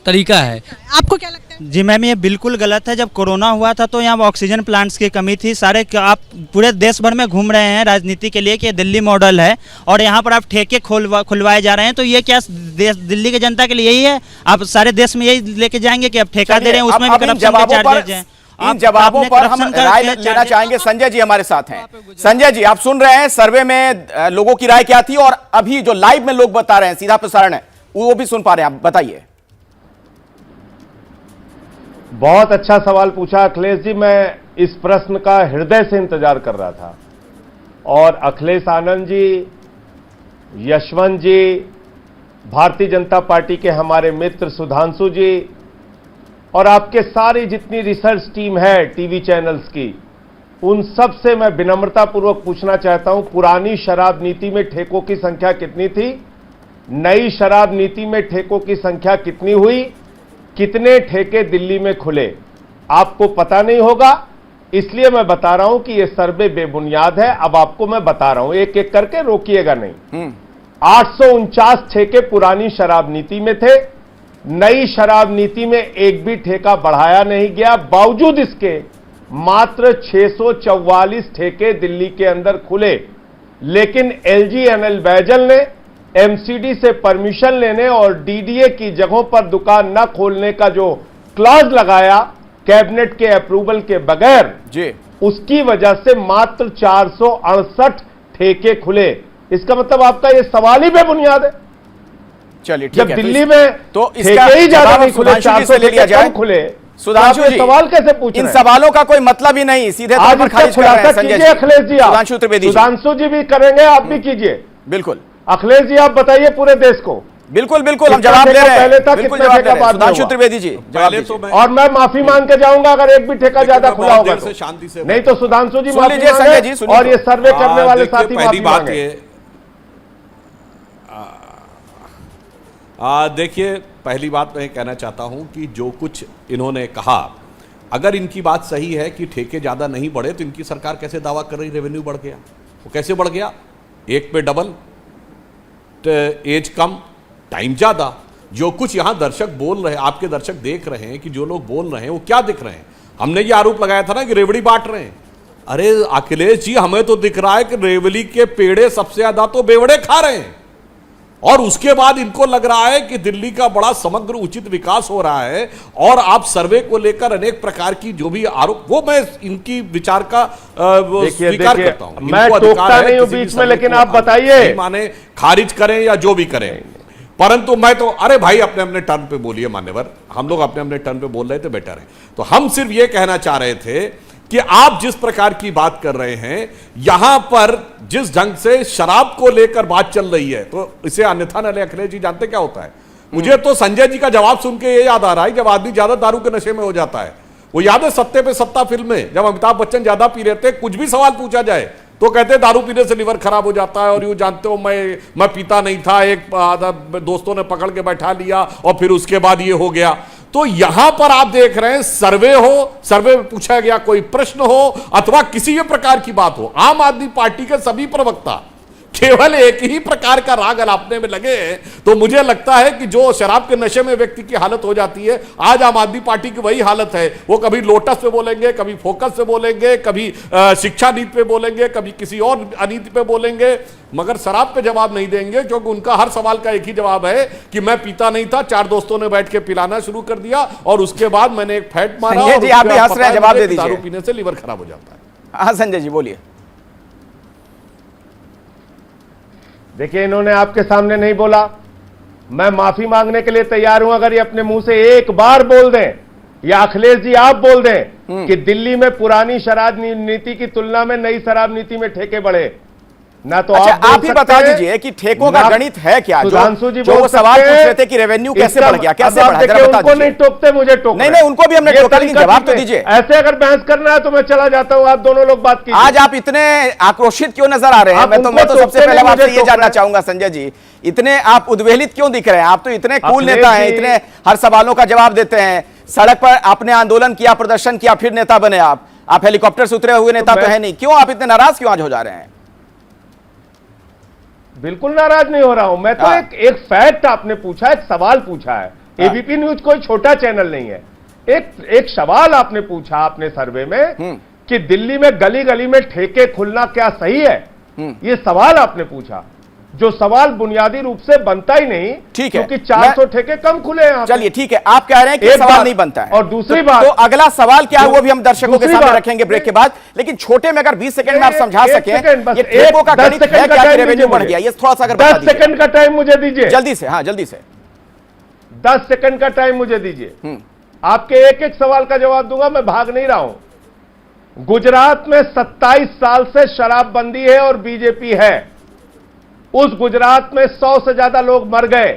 तरीका है। आपको क्या लगता है? जी मैम, ये बिल्कुल गलत है। जब कोरोना हुआ था तो यहाँ ऑक्सीजन प्लांट्स की कमी थी। सारे आप पूरे देश भर में घूम रहे हैं राजनीति के लिए कि दिल्ली मॉडल है और यहाँ पर आप ठेके खुलवाए जा रहे हैं। तो ये क्या दिल्ली की जनता के लिए यही है? आप सारे देश में यही लेके जाएंगे कि आप ठेका दे रहे हैं, उसमें भी करप्शन के चार्जेज हैं। इन जवाबों पर हम राय लेना चाहेंगे। संजय जी हमारे साथ हैं। संजय जी, आप सुन रहे हैं सर्वे में लोगों की राय क्या थी और अभी जो लाइव में लोग बता रहे हैं, सीधा प्रसारण है, वो भी सुन पा रहे हैं, आप बताइए। बहुत अच्छा सवाल पूछा अखिलेश जी। मैं इस प्रश्न का हृदय से इंतजार कर रहा था और अखिलेश आनंद जी, यशवंत जी, भारतीय जनता पार्टी के हमारे मित्र सुधांशु जी और आपके सारी जितनी रिसर्च टीम है टीवी चैनल्स की, उन सब से मैं विनम्रतापूर्वक पूछना चाहता हूं, पुरानी शराब नीति में ठेकों की संख्या कितनी थी, नई शराब नीति में ठेकों की संख्या कितनी हुई, कितने ठेके दिल्ली में खुले? आपको पता नहीं होगा, इसलिए मैं बता रहा हूं कि यह सर्वे बेबुनियाद है। अब आपको मैं बता रहा हूं, एक एक करके, रोकिएगा नहीं। 849 ठेके पुरानी शराब नीति में थे। नई शराब नीति में एक भी ठेका बढ़ाया नहीं गया। बावजूद इसके मात्र 644 ठेके दिल्ली के अंदर खुले। लेकिन एलजी एनएल बैजल ने एमसीडी से परमिशन लेने और डीडीए की जगहों पर दुकान न खोलने का जो क्लॉज लगाया कैबिनेट के अप्रूवल के बगैर जी, उसकी वजह से मात्र 468 ठेके खुले। इसका मतलब आपका यह सवाल ही बेबुनियाद है। चलिए ठीक जब है, दिल्ली में तो इसका ही ज्यादा नहीं खुले, 400 ले लिया जाए। खुले। सुधांशु जी, सवाल कैसे पूछ रहे हैं? इन सवालों का कोई मतलब ही नहीं, सीधे तौर पर खारिज कर रहे हैं संजय जी। अखिलेश जी, सुधांशु त्रिवेदी, सुधांशु जी भी करेंगे, आप भी कीजिए। बिल्कुल अखिलेश जी, आप बताइए पूरे देश को। बिल्कुल बिल्कुल, हम जवाब दे रहे हैं। पहले था, बिल्कुल कितने जवाब दे ठेका रहे हैं। बाद में सुधांशु हुआ? त्रिवेदी जी जवाब दीजिए। और मैं माफी मांग के जाऊंगा अगर एक भी ठेका ज्यादा खुला होगा तो। नहीं तो सुधांशु जी माफी मांगे और ये सर्वे करने वाले साथी माफी मांगे। देखिए, पहली बात मैं कहना चाहता हूं कि जो कुछ इन्होंने कहा, अगर इनकी बात सही है कि ठेके ज़्यादा नहीं बढ़े, तो इनकी सरकार कैसे दावा कर रही रेवेन्यू बढ़ गया? वो कैसे बढ़ गया? एक पे डबल, एज कम, टाइम ज़्यादा। जो कुछ यहाँ दर्शक बोल रहे हैं, आपके दर्शक देख रहे हैं कि जो लोग बोल रहे हैं वो क्या दिख रहे हैं। हमने ये आरोप लगाया था ना कि रेवड़ी बांट रहे हैं। अरे अखिलेश जी, हमें तो दिख रहा है कि रेवड़ी के पेड़े सबसे ज्यादा तो बेवड़े खा रहे हैं, और उसके बाद इनको लग रहा है कि दिल्ली का बड़ा समग्र उचित विकास हो रहा है। और आप सर्वे को लेकर अनेक प्रकार की जो भी आरोप, वो मैं इनकी विचार का स्वीकार करता हूं। मैं टोकता नहीं हूं बीच में, लेकिन आप बताइए, माने खारिज करें या जो भी करें, परंतु मैं तो, अरे भाई अपने अपने टर्न पे बोलिए मान्यवर, हम लोग अपने अपने टर्न पे बोल रहे थे, बेटर है। तो हम सिर्फ ये कहना चाह रहे थे कि आप जिस प्रकार की बात कर रहे हैं, यहां पर जिस ढंग से शराब को लेकर बात चल रही है, तो इसे अन्यथा न ले। अखिलेश जी जानते क्या होता है? मुझे तो संजय जी का जवाब सुन के ये याद आ रहा है, जब आदमी ज्यादा दारू के नशे में हो जाता है, वो याद है सत्ते पे सत्ता फिल्म में, जब अमिताभ बच्चन ज्यादा पी रहे थे, कुछ भी सवाल पूछा जाए तो कहते दारू पीने से लिवर खराब हो जाता है, और यूं जानते हो मैं पीता नहीं था, एक आधा दोस्तों ने पकड़ के बैठा लिया और फिर उसके बाद ये हो गया। तो यहां पर आप देख रहे हैं, सर्वे हो, सर्वे में पूछा गया कोई प्रश्न हो अथवा किसी भी प्रकार की बात हो, आम आदमी पार्टी के सभी प्रवक्ता केवल एक ही प्रकार का राग अलापने में लगे हैं। तो मुझे लगता है कि जो शराब के नशे में व्यक्ति की हालत हो जाती है, आज आम आदमी पार्टी की वही हालत है। वो कभी लोटस पे बोलेंगे, कभी फोकस पे बोलेंगे, कभी शिक्षा नीति पे बोलेंगे, कभी किसी और अनीति पे बोलेंगे, मगर शराब पे जवाब नहीं देंगे, क्योंकि उनका हर सवाल का एक ही जवाब है कि मैं पीता नहीं था, 4 दोस्तों ने बैठ के पिलाना शुरू कर दिया और उसके बाद मैंने एक फैट मारा। संजय जी, आप भी हंस रहे हैं, जवाब दे दीजिए। दारू पीने से लिवर खराब हो जाता है। हाँ संजय जी बोलिए। देखिए, इन्होंने आपके सामने नहीं बोला, मैं माफी मांगने के लिए तैयार हूं अगर ये अपने मुंह से एक बार बोल दें, या अखिलेश जी आप बोल दें कि दिल्ली में पुरानी शराब नीति की तुलना में नई शराब नीति में ठेके बढ़े। ना तो अच्छा, आप ही बता दीजिए कि ठेकों का गणित है क्या? सुधांशु जी जो वो सवाल पूछ रहे थे कि रेवेन्यू कैसे बढ़ गया, कैसे बढ़ा, जरा बता दीजिए। उनको नहीं टोकते, मुझे टोकते। नहीं, उनको भी हमने टोका, लेकिन जवाब तो दीजिए। ऐसे अगर बहस करना है तो मैं चला जाता हूं, आप दोनों लोग बात कीजिए। आज आप इतने आक्रोशित क्यों नजर आ रहे हैं? मैं तो सबसे पहले आपसे ये जानना चाहूंगा संजय जी, इतने आप उद्वेलित क्यों दिख रहे हैं? आप तो इतने कूल नेता हैं, इतने हर सवालों का जवाब देते हैं, सड़क पर आपने आंदोलन किया, प्रदर्शन किया, फिर नेता बने आप हेलीकॉप्टर से उतरे हुए नेता तो है नहीं। क्यों आप इतने नाराज क्यों आज हो जा रहे हैं? बिल्कुल नाराज नहीं हो रहा हूं मैं तो। एक फैक्ट आपने पूछा, एक सवाल पूछा है। एबीपी न्यूज कोई छोटा चैनल नहीं है। एक सवाल आपने पूछा अपने सर्वे में कि दिल्ली में गली गली में ठेके खुलना क्या सही है, ये सवाल आपने पूछा, जो सवाल बुनियादी रूप से बनता ही नहीं। ठीक है, क्योंकि 400 ठेके कम खुले हैं। चलिए ठीक है, आप कह रहे हैं कि सवाल नहीं बनता है। और दूसरी बात, तो अगला सवाल क्या है वो भी हम दर्शकों के सामने रखेंगे ब्रेक के बाद। लेकिन छोटे में अगर 20 सेकंड में आप समझा सकें, ये ठेकों का गणित है क्या, रेवेन्यू बढ़ गया, ये थोड़ा सा अगर 10 सेकंड का टाइम मुझे दीजिए, जल्दी से। हाँ जल्दी से, 10 सेकंड का टाइम मुझे दीजिए। आपके एक एक सवाल का जवाब दूंगा, मैं भाग नहीं रहा हूं। गुजरात में 27 साल से शराबबंदी है और बीजेपी है। उस गुजरात में 100 से ज्यादा लोग मर गए।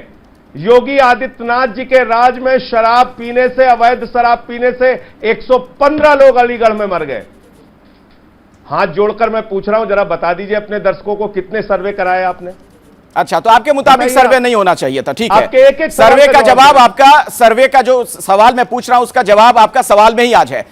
योगी आदित्यनाथ जी के राज में शराब पीने से, अवैध शराब पीने से 115 लोग अलीगढ़ में मर गए। हाथ जोड़कर मैं पूछ रहा हूं, जरा बता दीजिए अपने दर्शकों को कितने सर्वे कराए आपने? अच्छा, तो आपके मुताबिक सर्वे नहीं होना चाहिए था। ठीक है, एक सर्वे का जवाब आपका, सर्वे का जो सवाल मैं पूछ रहा हूं उसका जवाब आपका सवाल में ही आज है।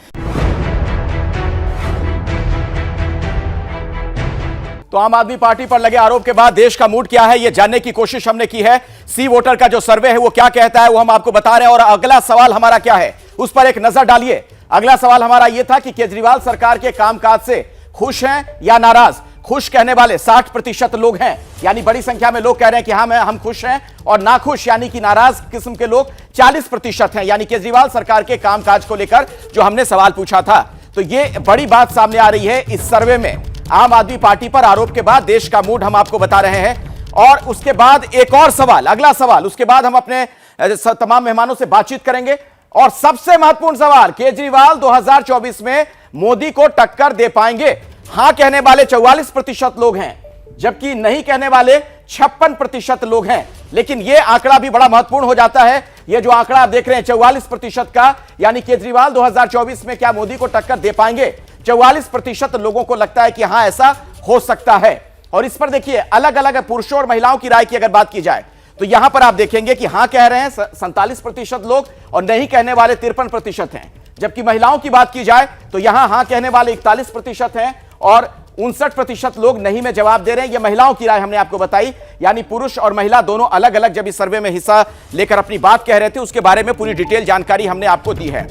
तो आम आदमी पार्टी पर लगे आरोप के बाद देश का मूड क्या है, यह जानने की कोशिश हमने की है। सी वोटर का जो सर्वे है वो क्या कहता है वो हम आपको बता रहे हैं। और अगला सवाल हमारा क्या है उस पर एक नजर डालिए। अगला सवाल हमारा यह था कि केजरीवाल सरकार के कामकाज से खुश हैं या नाराज। खुश कहने वाले 60% लोग हैं, यानी बड़ी संख्या में लोग कह रहे हैं कि हाँ हम खुश हैं, और नाखुश यानी कि नाराज किस्म के लोग 40% हैं, यानी केजरीवाल सरकार के कामकाज को लेकर जो हमने सवाल पूछा था। तो यह बड़ी बात सामने आ रही है इस सर्वे में। आम आदमी पार्टी पर आरोप के बाद देश का मूड हम आपको बता रहे हैं। और उसके बाद एक और सवाल, अगला सवाल, उसके बाद हम अपने तमाम मेहमानों से बातचीत करेंगे। और सबसे महत्वपूर्ण सवाल, केजरीवाल 2024 में मोदी को टक्कर दे पाएंगे? हां कहने वाले 44% लोग हैं, जबकि नहीं कहने वाले 56% लोग हैं। लेकिन यह आंकड़ा भी बड़ा महत्वपूर्ण हो जाता है। यह जो आंकड़ा आप देख रहे हैं 44% का, यानी केजरीवाल 2024 में क्या मोदी को टक्कर दे पाएंगे? 44% लोगों को लगता है कि हां ऐसा हो सकता है। और इस पर देखिए अलग अलग पुरुषों और महिलाओं की राय की अगर बात की जाए तो यहां पर आप देखेंगे कि हां कह रहे हैं 47% लोग और नहीं कहने वाले 53% हैं। जबकि महिलाओं की बात की जाए तो यहां हां कहने वाले 41% हैं और 59% लोग नहीं में जवाब दे रहे हैं। यह महिलाओं की राय हमने आपको बताई, यानी पुरुष और महिला दोनों अलग अलग जब इस सर्वे में हिस्सा लेकर अपनी बात कह रहे थे, उसके बारे में पूरी डिटेल जानकारी हमने आपको दी है।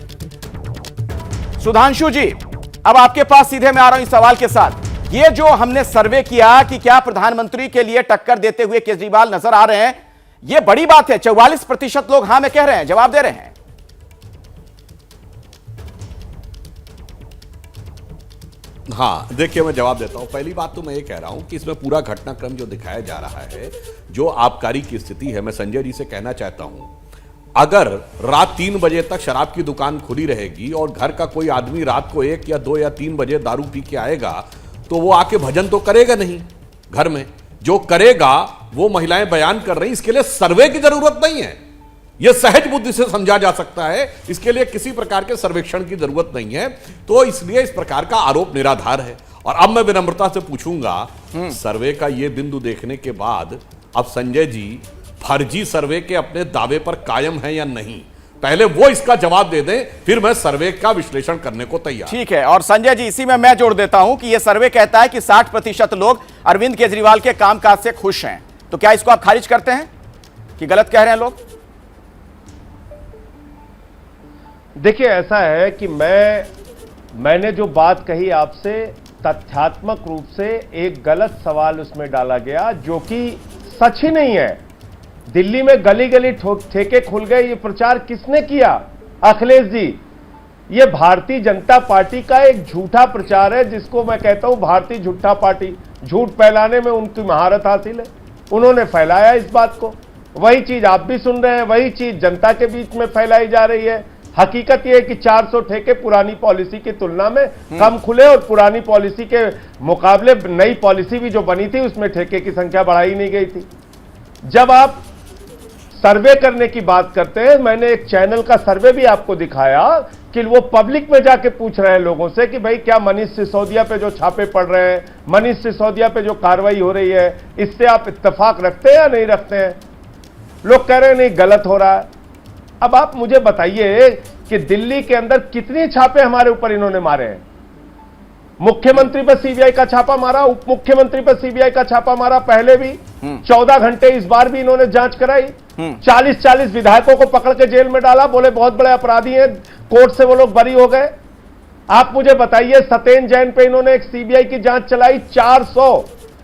सुधांशु जी, अब आपके पास सीधे मैं आ रहा हूं इस सवाल के साथ। ये जो हमने सर्वे किया कि क्या प्रधानमंत्री के लिए टक्कर देते हुए केजरीवाल नजर आ रहे हैं, यह बड़ी बात है। 44% लोग हां में कह रहे हैं, जवाब दे रहे हैं। हाँ, देखिए मैं जवाब देता हूं। पहली बात तो मैं ये कह रहा हूं कि इसमें पूरा घटनाक्रम जो दिखाया जा रहा है, जो आबकारी की स्थिति है, मैं संजय जी से कहना चाहता हूं, अगर रात 3 बजे तक शराब की दुकान खुली रहेगी और घर का कोई आदमी रात को 1 या 2 या 3 बजे दारू पी के आएगा तो वो आके भजन तो करेगा नहीं घर में। जो करेगा वो महिलाएं बयान कर रही, इसके लिए सर्वे की जरूरत नहीं है। यह सहज बुद्धि से समझा जा सकता है, इसके लिए किसी प्रकार के सर्वेक्षण की जरूरत नहीं है। तो इसलिए इस प्रकार का आरोप निराधार है। और अब मैं विनम्रता से पूछूंगा, सर्वे का यह बिंदु देखने के बाद अब संजय जी फर्जी सर्वे के अपने दावे पर कायम है या नहीं, पहले वो इसका जवाब दे दें, फिर मैं सर्वे का विश्लेषण करने को तैयार। ठीक है। और संजय जी, इसी में मैं जोड़ देता हूं कि यह सर्वे कहता है कि 60% लोग अरविंद केजरीवाल के कामकाज से खुश हैं। तो क्या इसको आप खारिज करते हैं कि गलत कह रहे हैं लोग? देखिए, ऐसा है कि मैंने जो बात कही आपसे, तथ्यात्मक रूप से एक गलत सवाल उसमें डाला गया जो कि सच ही नहीं है। दिल्ली में गली गली ठेके खुल गए, ये प्रचार किसने किया? अखिलेश जी। ये भारतीय जनता पार्टी का एक झूठा प्रचार है, जिसको मैं कहता हूं भारतीय झूठा पार्टी। झूठ फैलाने में उनकी महारत हासिल है, उन्होंने फैलाया इस बात को। वही चीज आप भी सुन रहे हैं, वही चीज जनता के बीच में फैलाई जा रही है। हकीकत यह है कि 400 ठेके पुरानी पॉलिसी की तुलना में कम खुले और पुरानी पॉलिसी के मुकाबले नई पॉलिसी भी जो बनी थी उसमें ठेके की संख्या बढ़ाई नहीं गई थी। जब आप सर्वे करने की बात करते हैं, मैंने एक चैनल का सर्वे भी आपको दिखाया कि वो पब्लिक में जाके पूछ रहे हैं लोगों से कि भाई क्या मनीष सिसोदिया पे जो छापे पड़ रहे हैं, मनीष सिसोदिया पे जो कार्रवाई हो रही है, इससे आप इत्तेफाक रखते हैं या नहीं रखते हैं? लोग कह रहे हैं नहीं, गलत हो रहा है। अब आप मुझे बताइए कि दिल्ली के अंदर कितने छापे हमारे ऊपर इन्होंने मारे हैं। मुख्यमंत्री पर सीबीआई का छापा मारा, उप मुख्यमंत्री पर सीबीआई का छापा मारा, पहले भी 14 घंटे इस बार भी इन्होंने जांच कराई। 40-40 विधायकों को पकड़ के जेल में डाला, बोले बहुत बड़े अपराधी हैं, कोर्ट से वो लोग बरी हो गए। आप मुझे बताइए, सत्येंद्र जैन पे इन्होंने एक सीबीआई की जांच चलाई,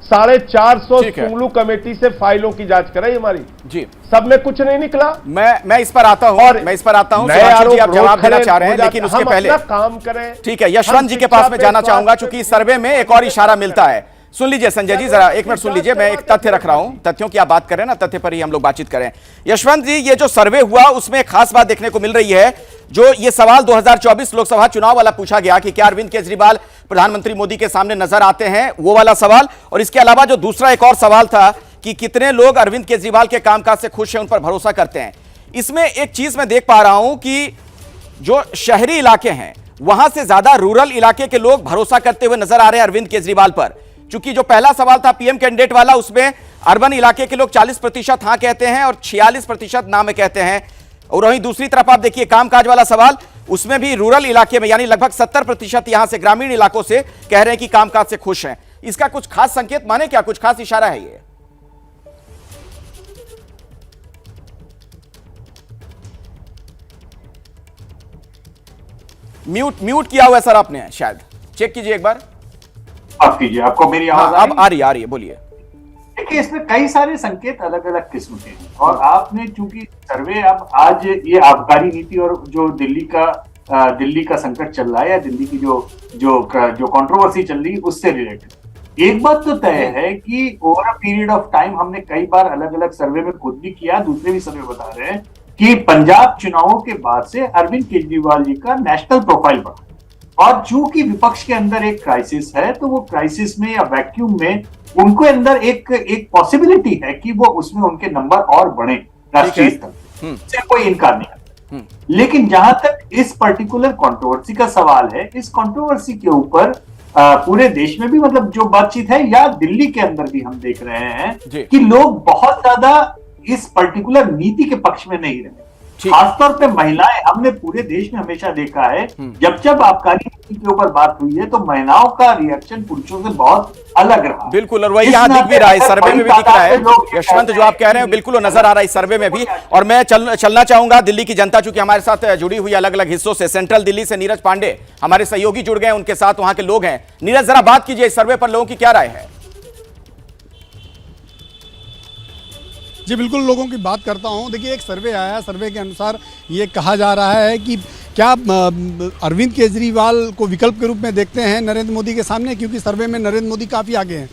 450 सुंगलू कमेटी से फाइलों की जांच कराई हमारी जी, सब में कुछ नहीं निकला। मैं इस पर आता हूं, और मैं इस पर आता हूं। सुधांशु जी, आप जवाब देना चाह रहे हैं, लेकिन उसके पहले काम करें। ठीक है, यशवंत जी के पास में जाना चाहूंगा, क्योंकि सर्वे में एक और इशारा मिलता है। सुन लीजिए संजय जी, जरा एक मिनट सुन लीजिए। मैं एक तथ्य रख रहा हूं, तथ्यों की आप बात करें ना, तथ्य पर ही हम लोग बातचीत करें। यशवंत जी, ये जो सर्वे हुआ उसमें एक खास बात देखने को मिल रही है। जो ये सवाल 2024 लोकसभा चुनाव वाला पूछा गया कि क्या अरविंद केजरीवाल प्रधानमंत्री मोदी के सामने नजर आते हैं, वो वाला सवाल, और इसके अलावा जो दूसरा एक और सवाल था कि कितने लोग अरविंद केजरीवाल के कामकाज से खुश हैं, उन पर भरोसा करते हैं। इसमें एक चीज मैं देख पा रहा हूं कि जो शहरी इलाके हैं वहां से ज्यादा रूरल इलाके के लोग भरोसा करते हुए नजर आ रहे हैं अरविंद केजरीवाल पर। चूंकि जो पहला सवाल था पीएम कैंडिडेट वाला, उसमें अर्बन इलाके के लोग 40% हां कहते हैं और 46% ना में कहते हैं। और वहीं दूसरी तरफ आप देखिए कामकाज वाला सवाल, उसमें भी रूरल इलाके में यानी लगभग 70% यहां से ग्रामीण इलाकों से कह रहे हैं कि कामकाज से खुश हैं। इसका कुछ खास संकेत माने क्या, कुछ खास इशारा है ये? म्यूट किया हुआ है सर आपने, शायद चेक कीजिए एक बार। आप कीजिए, आपको मेरी आवाज अब आ रही है, बोलिए। देखिए, इसमें कई सारे संकेत अलग अलग किस्म के हैं, और आपने चूंकि सर्वे अब आज ये आबकारी नीति और जो दिल्ली का संकट चल रहा है, या दिल्ली की जो कंट्रोवर्सी चल रही है उससे रिलेटेड, एक बात तो तय है कि over a period of time हमने कई बार अलग अलग सर्वे में खुद भी किया, दूसरे भी सर्वे बता रहे हैं कि पंजाब चुनावों के बाद से अरविंद केजरीवाल जी का नेशनल प्रोफाइल बढ़ा, और चूंकि विपक्ष के अंदर एक क्राइसिस है, तो वो क्राइसिस में या वैक्यूम में उनको अंदर एक पॉसिबिलिटी है कि वो उसमें उनके नंबर और बढ़े राष्ट्रीय स्तर से, कोई इनकार नहीं करता। लेकिन जहां तक इस पर्टिकुलर कंट्रोवर्सी का सवाल है, इस कंट्रोवर्सी के ऊपर पूरे देश में भी मतलब जो बातचीत है, या दिल्ली के अंदर भी हम देख रहे हैं कि लोग बहुत ज्यादा इस पर्टिकुलर नीति के पक्ष में नहीं रहे। खासतौर पे महिलाएं, हमने पूरे देश में हमेशा देखा है जब आबकारी नीति के ऊपर बात हुई है तो महिलाओं का रिएक्शन पुरुषों से बहुत अलग रहा। बिल्कुल, और वही यहाँ दिख भी रहा है, सर्वे में भी दिख रहा है। यशवंत, जो आप कह रहे हैं बिल्कुल वो नजर आ रहा है इस सर्वे में भी। और मैं चलना चाहूंगा दिल्ली की जनता, चूंकि हमारे साथ जुड़ी हुई अलग अलग हिस्सों से, सेंट्रल दिल्ली से नीरज पांडे हमारे सहयोगी जुड़ गए, उनके साथ वहां के लोग हैं। नीरज, जरा बात कीजिए, इस सर्वे पर लोगों की क्या राय है? जी बिल्कुल, लोगों की बात करता हूं। देखिए, एक सर्वे आया है, सर्वे के अनुसार ये कहा जा रहा है कि क्या अरविंद केजरीवाल को विकल्प के रूप में देखते हैं नरेंद्र मोदी के सामने, क्योंकि सर्वे में नरेंद्र मोदी काफ़ी आगे हैं।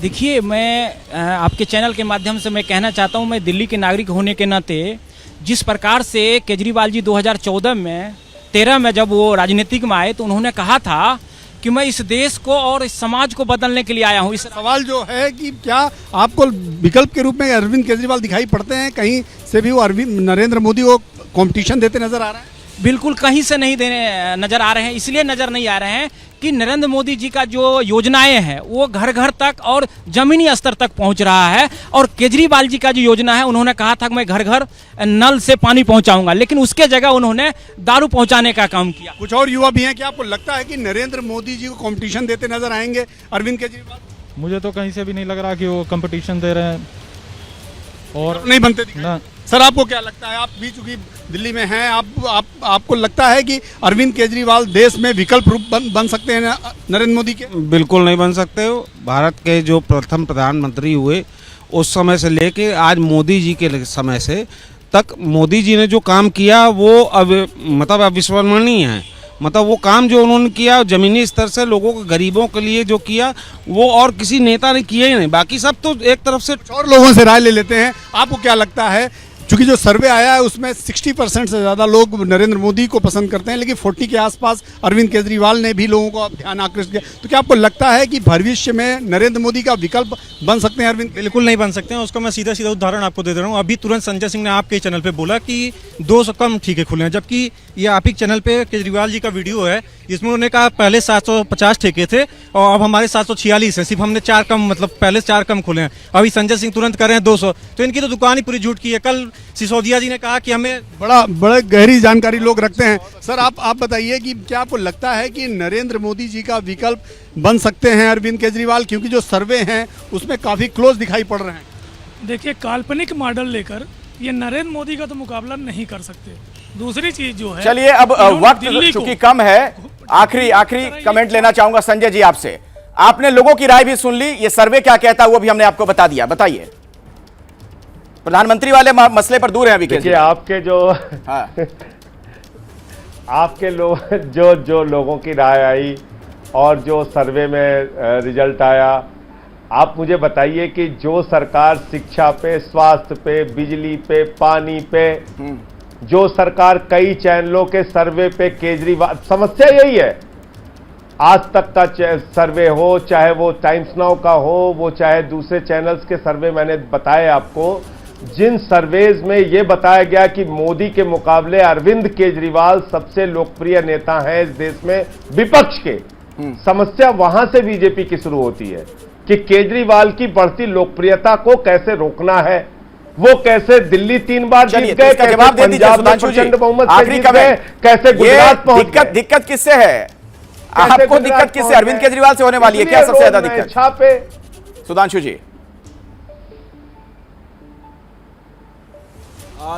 देखिए, मैं आपके चैनल के माध्यम से मैं कहना चाहता हूं, मैं दिल्ली के नागरिक होने के नाते जिस प्रकार से केजरीवाल जी 2014 में 13 में जब वो राजनीतिक में आए तो उन्होंने कहा था कि मैं इस देश को और इस समाज को बदलने के लिए आया हूँ। इस सवाल जो है कि क्या आपको विकल्प के रूप में अरविंद केजरीवाल दिखाई पड़ते हैं? कहीं से भी वो नरेंद्र मोदी को कंपटीशन देते नजर आ रहा है? बिल्कुल कहीं से नहीं देने नजर आ रहे हैं। इसलिए नजर नहीं आ रहे हैं कि नरेंद्र मोदी जी का जो योजनाएं हैं वो घर घर तक और जमीनी स्तर तक पहुंच रहा है। और केजरीवाल जी का जो योजना है, उन्होंने कहा था कि मैं घर घर नल से पानी पहुंचाऊंगा, लेकिन उसके जगह उन्होंने दारू पहुंचाने का काम किया। कुछ और युवा भी हैं, क्या आपको लगता है कि नरेंद्र मोदी जी को कंपटीशन देते नजर आएंगे अरविंद केजरीवाल? मुझे तो कहीं से भी नहीं लग रहा कि वो कंपटीशन दे रहे हैं और नहीं बनते ना। सर, आपको क्या लगता है? आप भी चूंकि दिल्ली में हैं, आपको लगता है कि अरविंद केजरीवाल देश में विकल्प रूप बन सकते हैं नरेंद्र मोदी के? बिल्कुल नहीं बन सकते। भारत के जो प्रथम प्रधानमंत्री हुए उस समय से लेके आज मोदी जी के समय से तक मोदी जी ने जो काम किया वो मतलब अविस्मरणीय है। मतलब वो काम जो उन्होंने किया जमीनी स्तर से लोगों को, गरीबों के लिए जो किया, वो और किसी नेता ने किया ही नहीं। बाकी सब तो एक तरफ से। और लोगों से राय ले लेते हैं, आपको क्या लगता है? क्योंकि जो सर्वे आया है उसमें 60% से ज़्यादा लोग नरेंद्र मोदी को पसंद करते हैं, लेकिन 40 के आसपास अरविंद केजरीवाल ने भी लोगों को ध्यान आकृष्ट किया। तो क्या आपको लगता है कि भविष्य में नरेंद्र मोदी का विकल्प बन सकते हैं अरविंद? बिल्कुल नहीं बन सकते हैं। उसका मैं सीधा उदाहरण आपको दे रहा हूँ। अभी तुरंत संजय सिंह ने आपके चैनल पे बोला कि 200 कम ठीके खुले हैं, जबकि ये आप ही चैनल पे केजरीवाल जी का वीडियो है जिसमें उन्होंने कहा पहले 750 ठेके थे और अब हमारे 746 है। सिर्फ हमने 4 कम, मतलब पहले 4 कम खुले हैं। अभी संजय सिंह तुरंत कर रहे हैं 200। तो इनकी तो दुकान ही पूरी झूठ की है। कल सिसोदिया जी ने कहा कि हमें बड़े गहरी जानकारी लोग रखते हैं। सर, आप बताइए कि क्या आपको लगता है कि नरेंद्र मोदी जी का विकल्प बन सकते हैं अरविंद केजरीवाल, क्योंकि जो सर्वे हैं उसमें काफी क्लोज दिखाई पड़ रहे हैं? देखिए, काल्पनिक मॉडल लेकर ये नरेंद्र मोदी का तो मुकाबला नहीं कर सकते। दूसरी चीज जो है, चलिए अब वक्त चूंकि कम है, आखिरी कमेंट लेना चाहूंगा संजय जी आपसे। आपने लोगों की राय भी सुन ली, ये सर्वे क्या कहता है वो भी हमने आपको बता दिया। बताइए, प्रधानमंत्री वाले मसले पर दूर हैं अभी। देखिए, आपके जो आपके लोग जो लोगों की राय आई और जो सर्वे में रिजल्ट आया, आप मुझे बताइए कि जो सरकार शिक्षा पे, स्वास्थ्य पे, बिजली पे, पानी पे, जो सरकार कई चैनलों के सर्वे पे केजरीवाल, समस्या यही है। आज तक का सर्वे हो, चाहे वो टाइम्स नाउ का हो, वो चाहे दूसरे चैनल्स के सर्वे, मैंने बताए आपको, जिन सर्वेज में ये बताया गया कि मोदी के मुकाबले अरविंद केजरीवाल सबसे लोकप्रिय नेता हैं इस देश में विपक्ष के। समस्या वहां से बीजेपी की शुरू होती है कि केजरीवाल की बढ़ती लोकप्रियता को कैसे रोकना है, वो कैसे दिल्ली 3 बार जीत गए, कैसे जवाब दे दीजिए सुधांशु जी, आखिरी कमेंट, कैसे गुजरात पहुंच गए। दिक्कत किससे है आपको? दिक्कत किससे? अरविंद केजरीवाल से होने वाली है क्या सबसे ज्यादा दिक्कत? छापे। सुधांशु जी,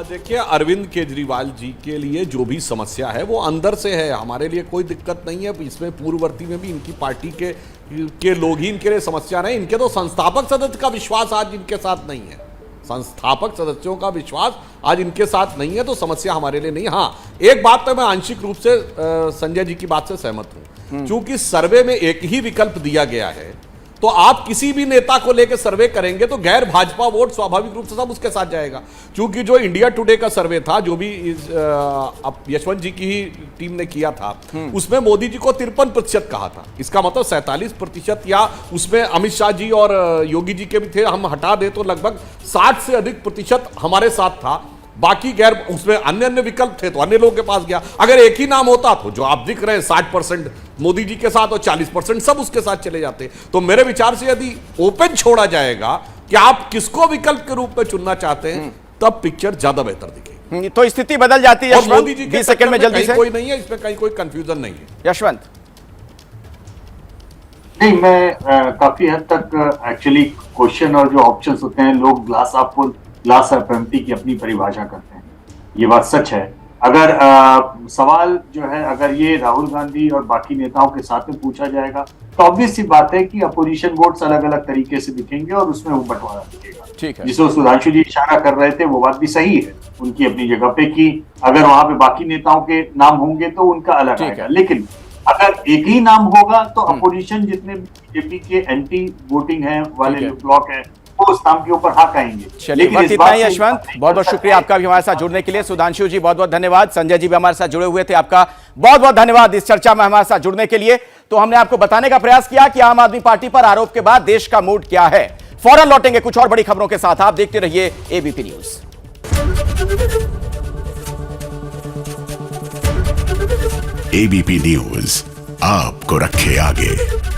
देखिए, अरविंद केजरीवाल जी के लिए जो भी समस्या है वो अंदर से है, हमारे लिए कोई दिक्कत नहीं है। इसमें पूर्ववर्ती में भी इनकी पार्टी के लोग ही इनके लिए समस्या नहीं। इनके तो संस्थापक सदस्य का विश्वास आज इनके साथ नहीं है। संस्थापक सदस्यों का विश्वास आज इनके साथ नहीं है, तो समस्या हमारे लिए नहीं। हाँ, एक बात तो मैं आंशिक रूप से संजय जी की बात से सहमत हूं। चूंकि सर्वे में एक ही विकल्प दिया गया है, तो आप किसी भी नेता को लेकर सर्वे करेंगे तो गैर भाजपा वोट स्वाभाविक रूप से सब उसके साथ जाएगा। क्योंकि जो इंडिया टुडे का सर्वे था, जो भी यशवंत जी की ही टीम ने किया था, उसमें मोदी जी को 53% कहा था। इसका मतलब 47%, या उसमें अमित शाह जी और योगी जी के भी थे, हम हटा दे तो लगभग 60 से अधिक प्रतिशत हमारे साथ था। बाकी गैर, उसमें अन्य विकल्प थे तो अन्य लोगों के पास गया। अगर एक ही नाम होता तो जो आप दिख रहे हैं 60% मोदी जी के साथ और 40% सब उसके साथ चले जाते। तो मेरे विचार से यदि ओपन छोड़ा जाएगा कि आप किसको विकल्प के रूप में चुनना चाहते हैं, तब पिक्चर ज्यादा बेहतर दिखेगी। तो स्थिति बदल जाती है। और मोदी जी के 20 सेकंड में जल्दी से। कोई नहीं है इसमें, कहीं कोई कंफ्यूजन नहीं है। यशवंत, नहीं, मैं काफी हद तक एक्चुअली क्वेश्चन और जो ऑप्शंस होते हैं, लोग glass half full glass half empty की अपनी परिभाषा करते हैं, ये बात सच है। अगर सवाल जो है, अगर ये राहुल गांधी और बाकी नेताओं के साथ में पूछा जाएगा तो ऑब्वियस सी बात है कि अपोजिशन वोट्स अलग अलग तरीके से दिखेंगे और उसमें वो बंटवारा दिखेगा। ठीक है। जिसको सुधांशु जी इशारा कर रहे थे वो बात भी सही है उनकी अपनी जगह पे, कि अगर वहां पे बाकी नेताओं के नाम होंगे तो उनका अलग आएगा, लेकिन अगर एक ही नाम होगा तो अपोजिशन जितने बीजेपी के एंटी वोटिंग है वाले ब्लॉक है वो उस नाम के ऊपर हाँ कहेंगे। चलिए, बस इतना ही यशवंत, बहुत बहुत शुक्रिया आपका भी हमारे साथ जुड़ने के लिए। सुधांशु जी बहुत बहुत धन्यवाद, संजय जी भी हमारे साथ जुड़े हुए थे, आपका बहुत बहुत धन्यवाद इस चर्चा में हमारे साथ जुड़ने के लिए। तो हमने आपको बताने का प्रयास किया कि आम आदमी पार्टी पर आरोप के बाद देश का मूड क्या है। फौरन लौटेंगे कुछ और बड़ी खबरों के साथ, आप देखते रहिए एबीपी न्यूज। एबीपी न्यूज आपको रखे आगे।